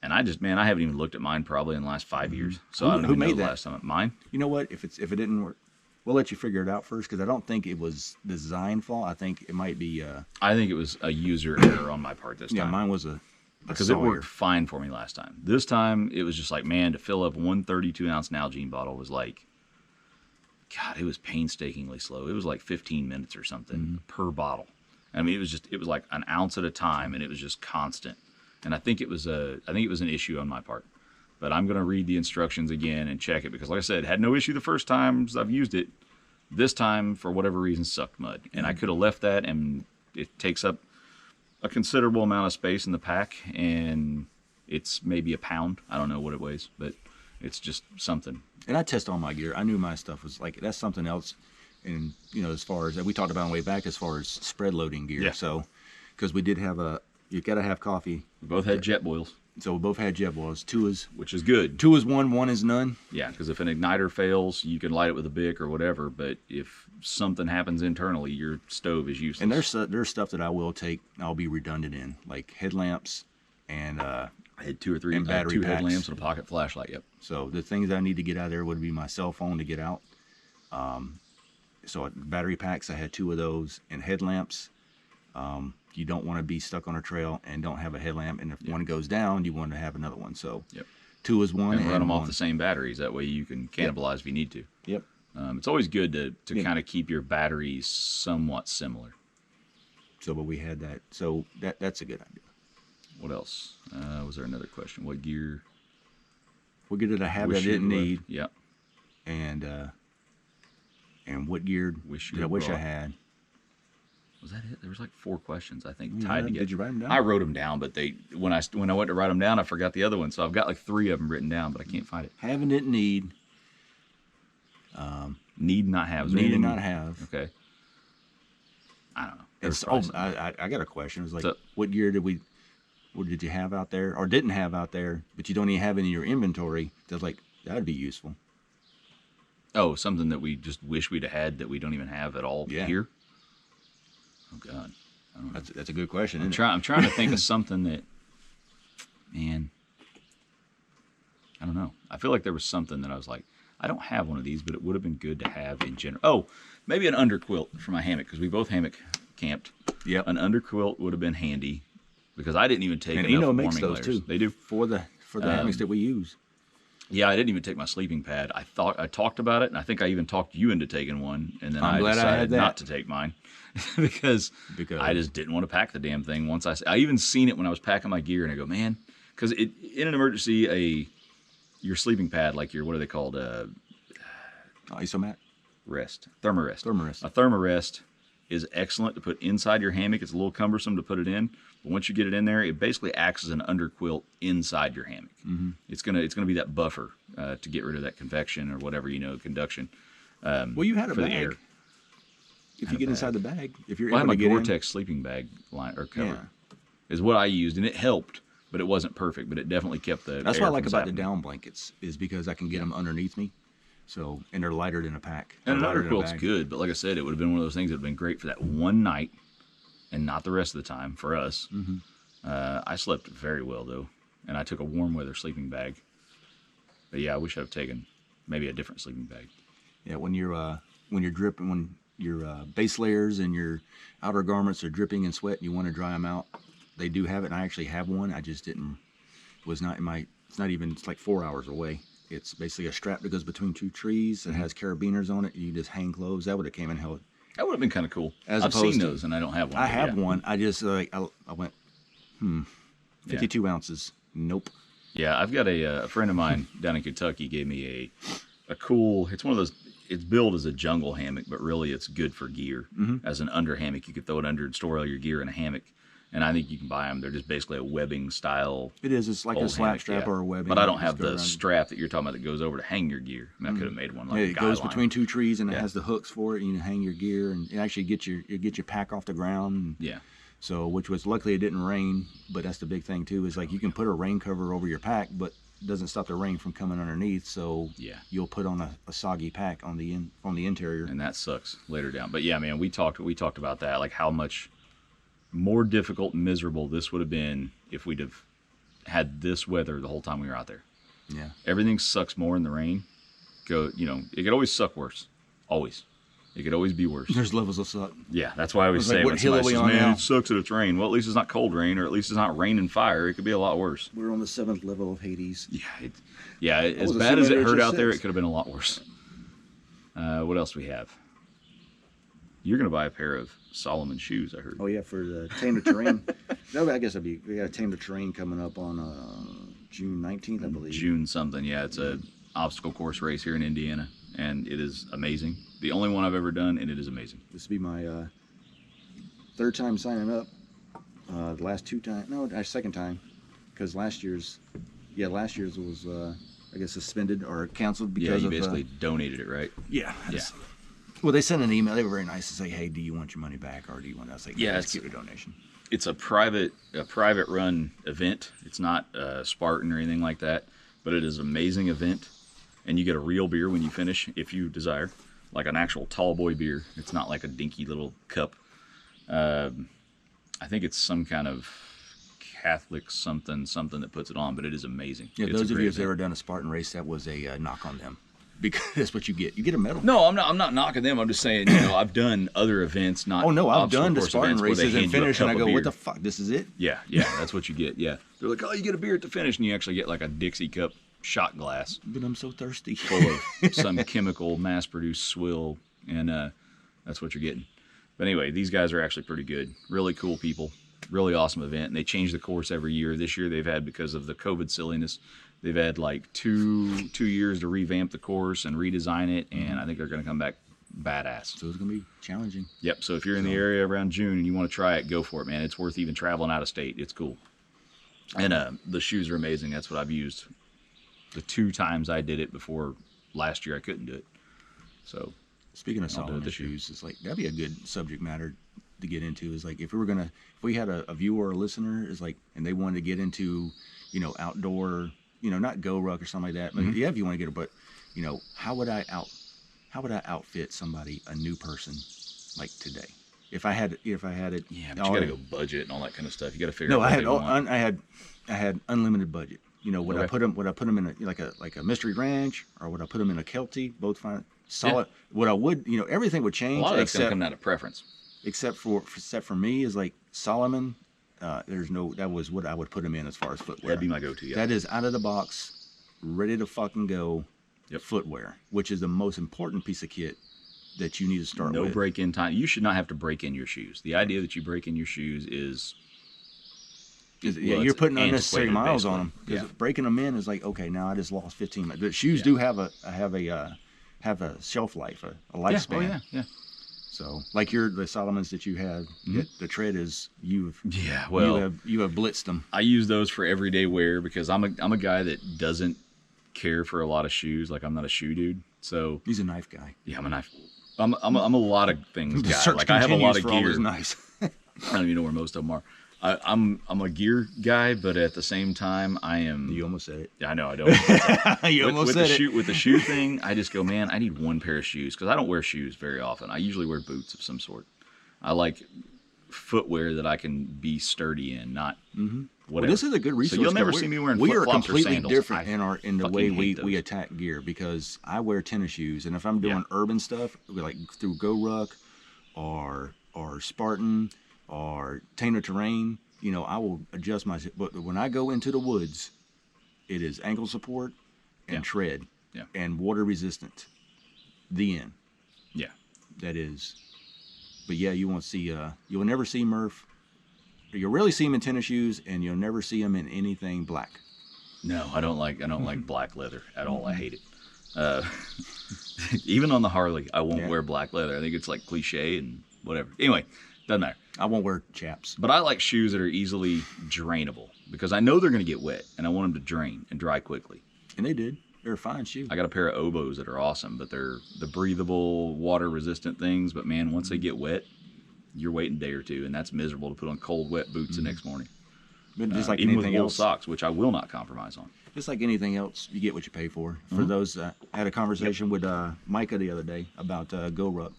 And I haven't even looked at mine probably in the last 5 years. So I don't even know the last time. Mine? You know what? If it didn't work, we'll let you figure it out first, because I don't think it was design fault. I think it might be. I think it was a user error on my part this time. Yeah, mine was because it worked fine for me last time. This time it was just like, man, to fill up 132-ounce Nalgene bottle was like, God, it was painstakingly slow. It was like 15 minutes or something per bottle. I mean, it was like an ounce at a time, and it was just constant. And I think it was an issue on my part. But I'm going to read the instructions again and check it, because like I said, had no issue the first times I've used it. This time, for whatever reason, sucked mud. And I could have left that, and it takes up a considerable amount of space in the pack, and it's maybe a pound. I don't know what it weighs, but it's just something. And I test all my gear. I knew my stuff was like, that's something else. And, as far as we talked about on the way back, as far as spread loading gear. Yeah. So, because we did have you got to have coffee. We both had jet boils. So we both had jet boils. Which is good. 2 is 1 is none. Yeah, because if an igniter fails, you can light it with a Bic or whatever. But if something happens internally, your stove is useless. And there's stuff that I will take. I'll be redundant in, like headlamps and I had 2 or 3 and battery packs. Headlamps and a pocket flashlight. Yep. So the things I need to get out of there would be my cell phone to get out. So battery packs, I had 2 of those, and headlamps. You don't want to be stuck on a trail and don't have a headlamp, and if one goes down, you want to have another one. So 2 is 1, and run them off the same batteries. That way you can cannibalize if you need to. Yep. It's always good to kind of keep your batteries somewhat similar. So, but we had that. So that's a good idea. What else? Was there another question? What gear? What gear did I have that I didn't need? Yep. And what gear did I wish I had? Was that it? There was like 4 questions, I think, tied together. Did you write them down? I wrote them down, but when I went to write them down, I forgot the other one. So I've got like 3 of them written down, but I can't find it. Have and didn't need. Need not have. Need and not have. Okay. I don't know. I got a question. It was like, what gear did you have out there or didn't have out there, but you don't even have any in your inventory? That's like, that'd be useful. Oh, something that we just wish we'd have had that we don't even have at all here? Oh, God. That's a good question, isn't it? I'm trying to think of something that, man, I don't know. I feel like there was something that I was like, I don't have one of these, but it would have been good to have in general. Oh, maybe an underquilt for my hammock, because we both hammock camped. Yep. An underquilt would have been handy, because I didn't even take enough warming warming those layers. Too. They do. For the hammocks that we use. Yeah, I didn't even take my sleeping pad. I talked about it, and I think I even talked you into taking one, and then I decided not to take mine because I just didn't want to pack the damn thing. I even seen it when I was packing my gear, and I go, man, because in an emergency, your sleeping pad, like what are they called? Isomat? Thermarest. A Thermarest is excellent to put inside your hammock. It's a little cumbersome to put it in, but once you get it in there, it basically acts as an underquilt inside your hammock. Mm-hmm. It's gonna be that buffer to get rid of that convection or whatever, conduction. Well, you had a for bag. The air. If you get inside the bag, if you're I had my get Gore-Tex sleeping bag line or cover is what I used, and it helped, but it wasn't perfect. But it definitely kept the. That's what I like about the down blankets is because I can get them underneath me. So, and they're lighter than a pack. And an underquilt's good, but like I said, it would have been one of those things that would have been great for that one night and not the rest of the time for us. Mm-hmm. I slept very well, though. and I took a warm weather sleeping bag. But yeah, I wish I'd have taken maybe a different sleeping bag. Yeah, when you're dripping, when your base layers and your outer garments are dripping in sweat, and you want to dry them out. They do have it, and I actually have one. I just didn't. Was not in my. It's not even. It's like 4 hours away. It's basically a strap that goes between two trees. It has carabiners on it. You just hang clothes. That would have came in hell. That would have been kind of cool. As I've opposed seen to- those, and I don't have one. I but have yeah. one. I just I went 52 ounces. Nope. Yeah, I've got a friend of mine down in Kentucky gave me a cool. It's one of those. It's billed as a jungle hammock, but really it's good for gear. As an under hammock, you could throw it under and store all your gear in a hammock. And I think you can buy them. They're just basically a webbing style. It is. It's like a old slap hammock, strap yeah. or a webbing. But I don't Just have go the around. strap that you're talking about that goes over to hang your gear. I mean, I could have made one like Yeah, a it guy goes line. between two trees and it Yeah. has the hooks for it, and you hang your gear, and it actually get your pack off the ground. Yeah. So, which was luckily it didn't rain, but that's the big thing too. Is like you can put a rain cover over your pack, but it doesn't stop the rain from coming underneath. So Yeah. you'll put on a soggy pack on the interior. And that sucks later down. But yeah, man, we talked about that, like how much more difficult and miserable this would have been if we'd have had this weather the whole time we were out there. Yeah. Everything sucks more in the rain. It could always suck worse. Always. It could always be worse. There's levels of suck. Yeah, that's why I always It's like, say what when hill somebody are we says, on man, now? it sucks that it's rain. Well, at least it's not cold rain, or at least it's not rain and fire. It could be a lot worse. We're on the 7th level of Hades. Yeah, as was bad as it assuming hurt it was out there, just it could have been a lot worse. What else do we have? You're going to buy a pair of Solomon shoes, I heard. Oh yeah, for the Tame the Terrain. No, I guess we got a Tame the Terrain coming up on June 19th, I believe. June something, yeah. It's a obstacle course race here in Indiana, and it is amazing. The only one I've ever done, and it is amazing. This will be my third time signing up. The last two times, no, second time, because last year's was I guess suspended or canceled Yeah, because you of basically donated it, right? yeah. Yeah. Well, they sent an email. They were very nice to say, "Hey, do you want your money back, or do you want us to Yeah, let's it's- keep a donation?" It's a private run event. It's not Spartan or anything like that, but it is an amazing event, and you get a real beer when you finish, if you desire, like an actual tall boy beer. It's not like a dinky little cup. I think it's some kind of Catholic something that puts it on, but it is amazing. Yeah, It's a those of great you who've event. ever done a Spartan race, that was a knock on them, because that's what you get. You get a medal. No, I'm not knocking them. I'm just saying, I've done other events, not Oh no, I've obstacle done the course Spartan events where they races and hand you a finish, and I cup go, of "What beer. the fuck? This is it?" Yeah, that's what you get. Yeah, they're like, oh, you get a beer at the finish, and you actually get like a Dixie cup shot glass But I'm so thirsty. full of some chemical mass-produced swill, and that's what you're getting. But anyway, these guys are actually pretty good. Really cool people. Really awesome event. And they change the course every year. This year they've had, because of the COVID silliness, they've had like two years to revamp the course and redesign it, and I think they're going to come back badass. So it's gonna be challenging. Yep. So if you're in the area around June and you want to try it, go for it, man. It's worth even traveling out of state. It's cool. And the shoes are amazing. That's what I've used. The 2 times I did it before last year, I couldn't do it. So Speaking of I'll do it Solomon this year. shoes, it's like that'd be a good subject matter to get into. Is like if we had a viewer or a listener, is like, and they wanted to get into, outdoor, not go ruck or something like that. But yeah, if you want to get it, but how would I outfit somebody, a new person, like today? If I had it, yeah, but you got to go budget and all that kind of stuff. You got to figure No, out what I they want. I had unlimited budget. Would I Okay. put them in a mystery ranch, or would I put them in a Kelty? Both fine, solid. What I would, everything would A change lot of that's going to except come down to preference. except for me is like Solomon. That was what I would put them in as far as footwear. That'd be my go-to. Yeah. That is out of the box, ready to fucking go. Yep. Footwear, which is the most important piece of kit that you need to start No with. break-in time. You should not have to break in your shoes. The idea that you break in your shoes is You're it's putting unnecessary antiquated, miles on basically. them. Because Yeah. breaking them in is like, okay, now I just lost 15 miles. But shoes do have a shelf life, a lifespan. Yeah. Oh, yeah. So, like the Solomons that you have, the tread is Yeah. Well, you have blitzed them. I use those for everyday wear because I'm a guy that doesn't care for a lot of shoes. Like, I'm not a shoe dude. So He's a knife guy. yeah, I'm a knife. I'm a lot of things The guy. search Like, I have a lot continues of for all gear. his knives. I don't even know where most of them are. I'm a gear guy, but at the same time, I am. You almost said it. Yeah, I know I don't. You almost with said the it. shoe with the shoe thing, I just go, man, I need one pair of shoes because I don't wear shoes very often. I usually wear boots of some sort. I like footwear that I can be sturdy in, not whatever. Well, this is a good resource. So you'll never see me wearing we are flip-flops or completely sandals. different in the way we those. attack gear, because I wear tennis shoes, and if I'm doing urban stuff like through Go Ruck or Spartan or Tamer Terrain, I will adjust my. But when I go into the woods, it is ankle support and tread and water resistant. The end. Yeah. That is. But yeah, you won't see. You'll never see Murph. You'll really see him in tennis shoes, and you'll never see him in anything black. No, I don't like black leather at all. I hate it. Even on the Harley, I won't wear black leather. I think it's like cliche and whatever. Anyway, doesn't matter. I won't wear chaps. But I like shoes that are easily drainable because I know they're going to get wet, and I want them to drain and dry quickly. And they did. They're a fine shoe. I got a pair of Obos that are awesome, but they're the breathable, water-resistant things. But man, once they get wet, you're waiting a day or two, and that's miserable to put on cold, wet boots the next morning. But just like even with anything wool else, socks, which I will not compromise on. just like anything else, you get what you pay for. For those, I had a conversation with Micah the other day about Go Ruck,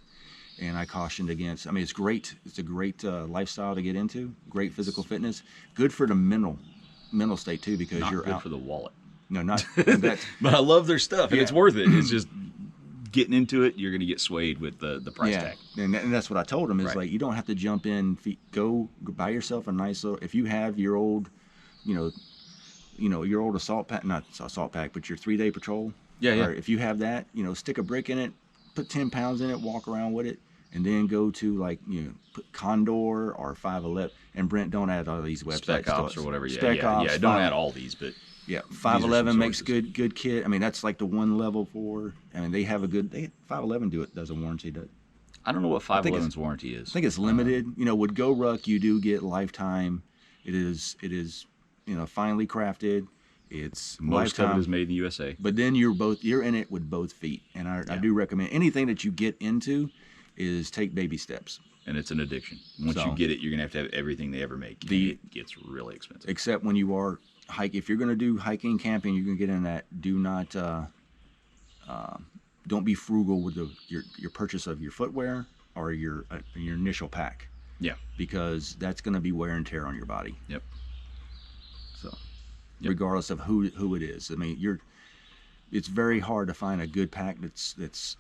and I cautioned against. I mean, it's great. It's a great lifestyle to get into. Great physical fitness. Good for the mental state too, because Not you're good out for the wallet. No, not that. But I love their stuff, and it's worth it. It's just getting into it, you're going to get swayed with the price tag. And that's what I told him is like, you don't have to jump in. Go buy yourself a nice little. If you have your old, your old assault pack, not assault pack, but your 3-day patrol. Yeah. Or if you have that, stick a brick in it, put 10 pounds in it, walk around with it, and then go to put Condor or 511. And Brent, don't add all these websites. Spec Ops or whatever. Spec Ops. Yeah. Don't add all these, but. Yeah, 511 makes good kit. I mean, that's like the one level for. I mean, they have a good. 511 does a warranty. I don't know what 511's warranty is. I think it's limited. With Go Ruck, you do get lifetime. It is finely crafted. It's most lifetime, of it is made in the USA. But then you're in it with both feet, and I do recommend anything that you get into is take baby steps. And it's an addiction. Once you get it, you're gonna have to have everything they ever make. It gets really expensive. Except when you are. If you're going to do hiking, camping, you're going to get in that. Do not, don't be frugal with your purchase of your footwear or your initial pack. Yeah. Because that's going to be wear and tear on your body. Yep. So, regardless of who it is, I mean, it's very hard to find a good pack that's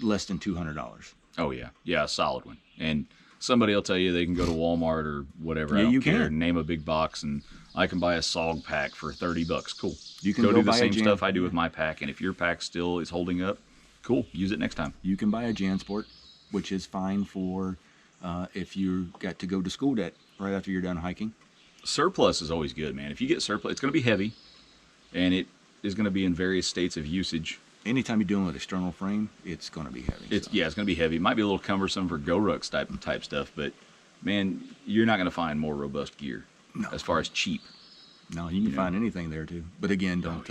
less than $200. Oh yeah, a solid one. And somebody will tell you they can go to Walmart or whatever. Yeah, I don't you care. can. Name a big box, and I can buy a SOG pack for $30. Cool. You can go do the buy same stuff I do with my pack, and if your pack still is holding up, cool. Use it next time. You can buy a JanSport, which is fine for if you got to go to school right after you're done hiking. Surplus is always good, man. If you get surplus, it's going to be heavy, and it is going to be in various states of usage. Anytime you're dealing with external frame, it's going to be heavy. It's going to be heavy. It might be a little cumbersome for Go Rucks type stuff, but man, you're not going to find more robust gear as far as cheap. No, you can find anything there too. But again, don't.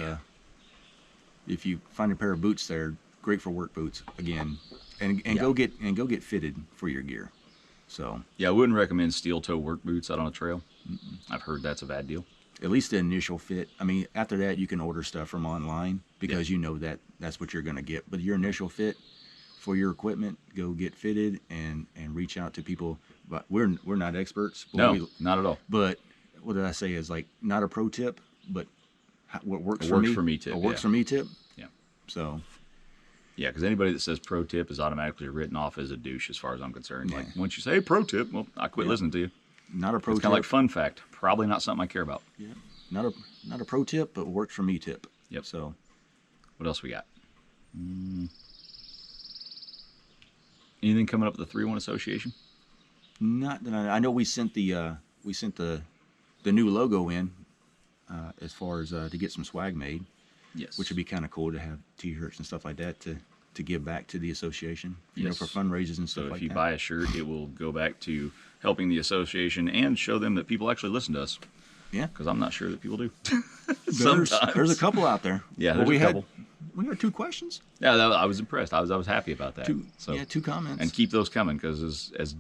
If you find a pair of boots there, great for work boots. Again, and go get fitted for your gear. So yeah, I wouldn't recommend steel toe work boots out on a trail. I've heard that's a bad deal. At least the initial fit. I mean, after that, you can order stuff from online because you know that's what you're going to get. But your initial fit for your equipment, go get fitted and reach out to people. But we're not experts. But No, not at all. But what did I say is like not a pro tip, but what works A for works me. for me tip, A works for me tip. Yeah. So. Yeah, because anybody that says pro tip is automatically written off as a douche, as far as I'm concerned. Like once you say hey, pro tip, well, I quit listening to you. Not a pro It's tip. kind of like fun fact. Probably not something I care about. Yeah. Not a pro tip, but works for me tip. Yep. So. What else we got? Anything coming up with the 3-1 Association? Not that I know. We sent the new logo in as far as to get some swag made. Yes. Which would be kind of cool to have T-shirts and stuff like that to give back to the association. Yes. For fundraisers and stuff So like that. if you buy a shirt, it will go back to helping the association and show them that people actually listen to us. Yeah. Because I'm not sure that people do. There's a couple out there. Yeah, Well, there's a couple. We had 2 questions. Yeah, I was impressed. I was happy about that. 2 comments. And keep those coming, because as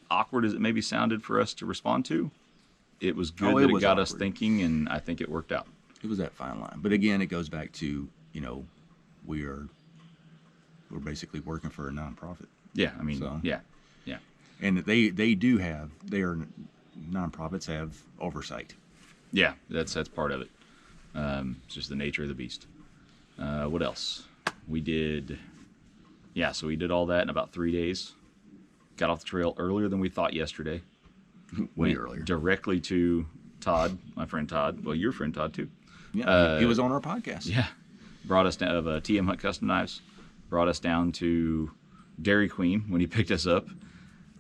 awkward as it maybe sounded for us to respond to, it was good that it got us thinking, and I think it worked out. It was that fine line. But again, it goes back to, we're basically working for a nonprofit. Yeah, I mean, So. yeah. And they are nonprofits have oversight. Yeah, that's part of it. It's just the nature of the beast. What else? We did, so we did all that in about 3 days. Got off the trail earlier than we thought yesterday. Way Went earlier. Directly to Todd, my friend Todd. Well, your friend Todd too. Yeah, he was on our podcast. Yeah, brought us down of TM Hunt Custom Knives. Brought us down to Dairy Queen when he picked us up,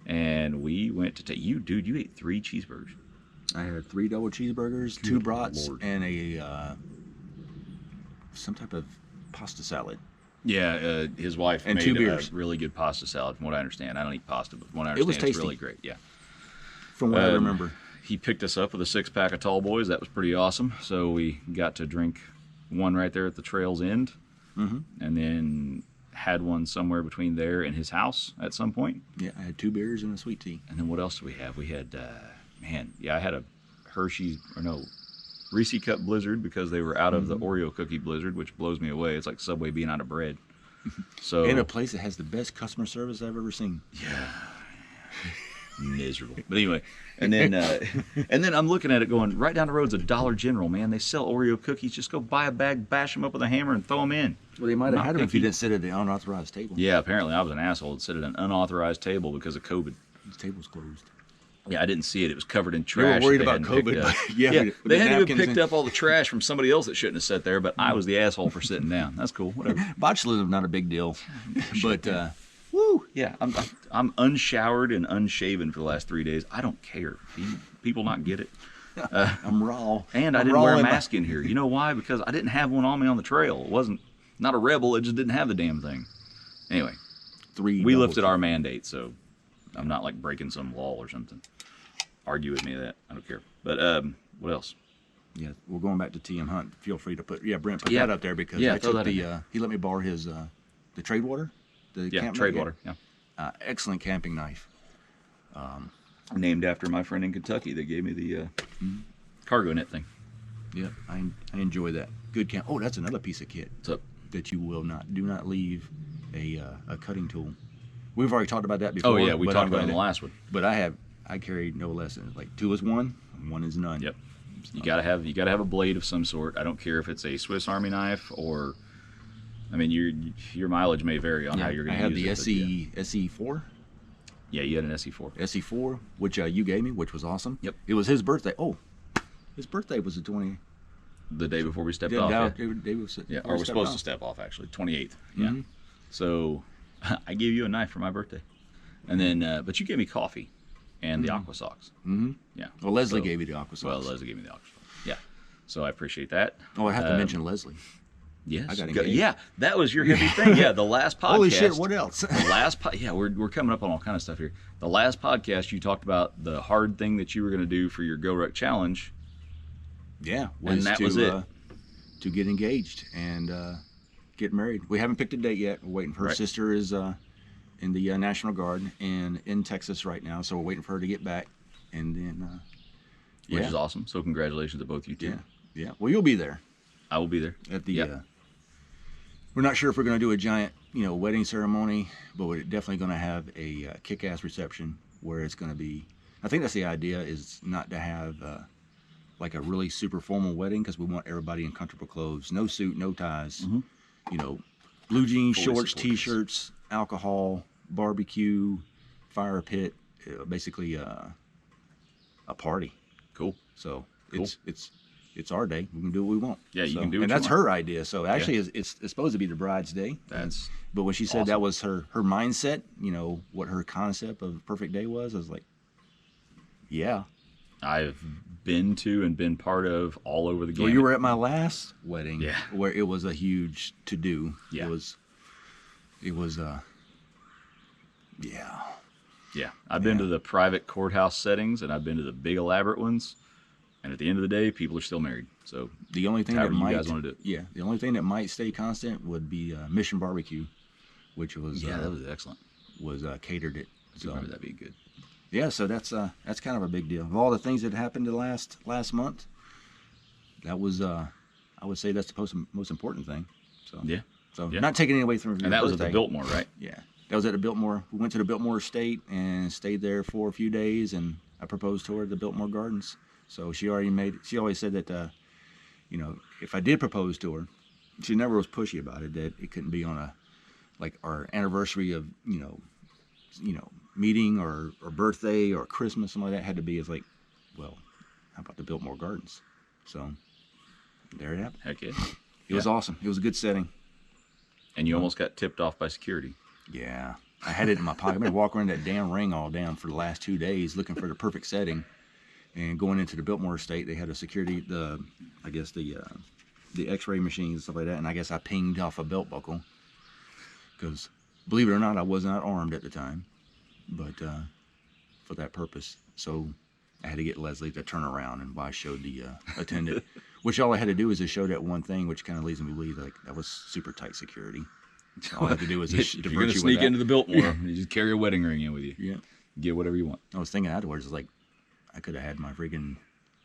and we went to take you, dude. You ate 3 cheeseburgers. I had 3 double cheeseburgers, 2 brats, Lord. and a some type of pasta salad. Yeah, his wife And made 2 beers. a really good pasta salad. From what I understand, I don't eat pasta, but from what I It was understand, it's tasty. really great. Yeah. From what I remember. He picked us up with a 6-pack of Tall Boys. That was pretty awesome. So we got to drink one right there at the trail's end, and then had one somewhere between there and his house at some point. Yeah, I had 2 beers and a sweet tea. And then what else do we have? We had, I had a Reese Cup Blizzard because they were out of the Oreo cookie Blizzard, which blows me away. It's like Subway being out of bread. So In a place that has the best customer service I've ever seen. Yeah. Miserable. But anyway, and then I'm looking at it going, right down the road's a Dollar General, man. They sell Oreo cookies. Just go buy a bag, bash them up with a hammer, and throw them in. Well, they might have Not had them if picky. you didn't sit at the unauthorized table. Yeah, apparently I was an asshole that sit at an unauthorized table because of COVID. The table's closed. Yeah, I didn't see it. It was covered in They were trash. worried that they about hadn't picked COVID, up. but yeah, with they the hadn't even napkins picked and- up all the trash from somebody else that shouldn't have sat there, but I was the asshole for sitting down. That's cool. Whatever. Botulism, not a big deal. But, Woo! Yeah, I'm unshowered and unshaven for the last 3 days. I don't care. People not get it. I'm raw. And I I'm didn't raw wear a in my- mask in here. You know why? Because I didn't have one on me on the trail. It wasn't not a rebel. It just didn't have the damn thing. Anyway, 3 we double lifted our mandate, so I'm not like breaking some law or something. Argue with me that I don't care. But what else? Yeah, we're going back to TM Hunt. Feel free to Brent put Yeah. that up there because Yeah, I throw took that in the he let me borrow his the trade water, the Yeah, camp trade knife. water. Yeah, Excellent camping knife. named after my friend in Kentucky that gave me the cargo net thing. Yeah, I enjoy that. Good camp. Oh, that's another piece of kit What's up? that you do not leave a cutting tool. We've already talked about that before. Oh yeah, we but talked I'm about it in the gonna- last one. But I carry no less than like 2 is 1, 1 is none. Yep. You gotta have a blade of some sort. I don't care if it's a Swiss Army knife or, I mean, your mileage may vary on how you're I gonna have use the it. SE4. Yeah, you had an SE4. SE4, which you gave me, which was awesome. Yep. It was his birthday. Oh, his birthday was the 20th. The day before we stepped Yeah, off. yeah, Yeah, yeah, or we're supposed to step off actually, 28th. Yeah. Mhm. So I gave you a knife for my birthday, and then but you gave me coffee and the aqua socks. Mm-hmm. Yeah. Well, Leslie So- gave you the aqua Well, sauce. Leslie gave me the aqua socks. Yeah. So I appreciate that. Oh, I have to mention Leslie. Yes. I got Go- engaged. Yeah, that was your hippie thing. Yeah, the last podcast. Holy shit! What else? The last yeah, we're coming up on all kind of stuff here. The last podcast you talked about the hard thing that you were going to do for your Go Ruck challenge. Yeah, And that was it. To get engaged and get married. We haven't picked a date yet. We're waiting for her Right. sister is in the National Guard and in Texas right now, so we're waiting for her to get back. And then, Which yeah, is awesome. So congratulations to both you two. yeah. Well, you'll be there I will be there. at the. Yep. We're not sure if we're going to do a giant, wedding ceremony, but we're definitely going to have a kick-ass reception where it's going to be. I think that's the idea, is not to have like a really super formal wedding because we want everybody in comfortable clothes, no suit, no ties, blue jeans, Fully shorts, support this. t-shirts, alcohol, barbecue, fire pit, basically a party. Cool. So Cool. it's our day. We can do what we want. Yeah, you So- can do what and you that's want. her idea. So actually, it's supposed to be the bride's day. That's But when she said that awesome. was her mindset, what her concept of a perfect day was, I was like, yeah. I've been to and been part of all over the game. Well, you were at my last wedding, Yeah. where it was a huge to do. Yeah. It was yeah. Yeah, I've been to the private courthouse settings and I've been to the big elaborate ones. And at the end of the day, people are still married. So The only thing However that you might guys wanna do it. Yeah, the only thing that might stay constant would be Mission Barbecue, which was yeah, that was excellent. catered it. I So remember that being good. yeah, so that's kind of a big deal. Of all the things that happened the last month, that was I would say that's the most important thing. So Yeah. So Yeah. not taking it away from your And that was at birthday. the Biltmore, right? Yeah. that was at the Biltmore. We went to the Biltmore Estate and stayed there for a few days, and I proposed to her at the Biltmore Gardens. So she always said that, you know, if I did propose to her, she never was pushy about it, that it couldn't be on like our anniversary of, meeting or birthday or Christmas, something like that. It had to be as like, well, how about the Biltmore Gardens? So there it happened. Heck yeah. It was awesome. It was a good setting. And you almost got tipped off by security. Yeah. I had it in my pocket. I've been walking around that damn ring all down for the last 2 days looking for the perfect setting. And going into the Biltmore Estate, they had a security, the X-ray machines and stuff like that. And I guess I pinged off a belt buckle because, believe it or not, I was not armed at the time, but for that purpose. So I had to get Leslie to turn around, and I showed the attendant, which all I had to do was just show that one thing, which kind of leads me to believe like that was super tight security. So all I had to do was just if you're going to sneak into the Biltmore, you just carry a wedding ring in with you. Yeah. Get whatever you want. I was thinking afterwards, like, I could have had my freaking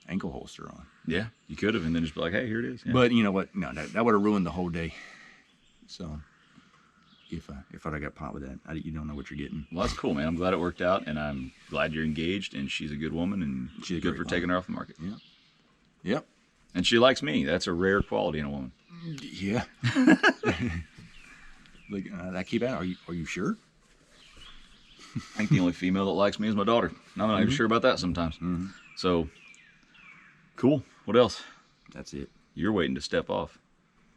ankle holster on. Yeah, you could have, and then just be like, hey, here it is. Yeah. But you know what? No, that would have ruined the whole day. So if I'd have got popped with that, you don't know what you're getting. Well, that's cool, man. I'm glad it worked out, and I'm glad you're engaged, and she's a good woman, and she's good for taking her off the market. Yeah. Yep. And she likes me. That's a rare quality in a woman. Yeah. Like, I keep at, are you sure? I think the only female that likes me is my daughter. I'm not even sure about that sometimes. Mm-hmm. So, cool. What else? That's it. You're waiting to step off.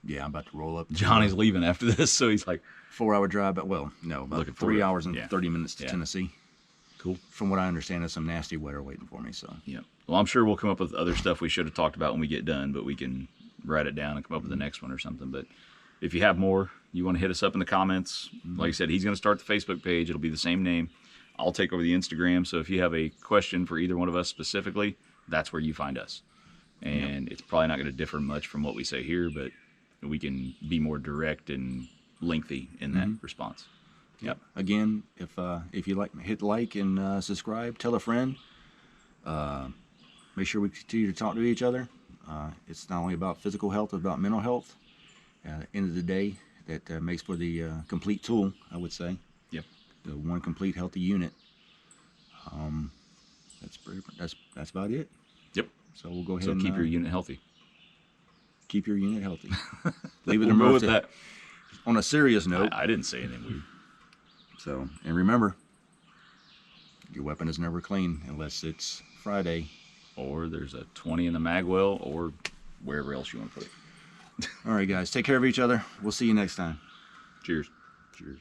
Yeah, I'm about to roll up. Johnny's leaving after this, so he's like... 4-hour drive, but well, no, about 3 hours and 30 minutes to Tennessee. Cool. From what I understand, there's some nasty weather waiting for me, so. Yeah. Well, I'm sure we'll come up with other stuff we should have talked about when we get done, but we can write it down and come up with the next one or something. But if you have more, you want to hit us up in the comments. Like I said, he's going to start the Facebook page. It'll be the same name. I'll take over the Instagram. So if you have a question for either one of us specifically, that's where you find us. And it's probably not going to differ much from what we say here, but we can be more direct and lengthy in that response. Yep. Again, if you like, hit like and subscribe. Tell a friend. Make sure we continue to talk to each other. It's not only about physical health, it's about mental health. At the end of the day, that makes for the complete tool, I would say. Yep. The one complete healthy unit. That's about it. Yep. So we'll go ahead and and keep your unit healthy. Keep your unit healthy. Leave it we'll go with that. On a serious note. I didn't say anything weird. So, and remember, your weapon is never clean unless it's Friday. Or there's a 20 in the magwell, or wherever else you want to put it. All right, guys. Take care of each other. We'll see you next time. Cheers. Cheers.